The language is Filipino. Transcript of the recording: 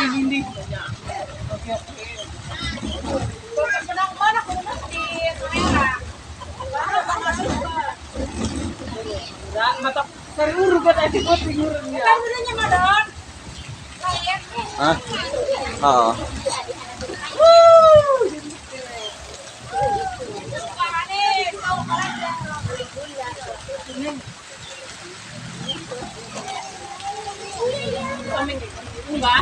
hindi. Mata saruro ba tayo ko siguro niya. Ha? Oo. Ba?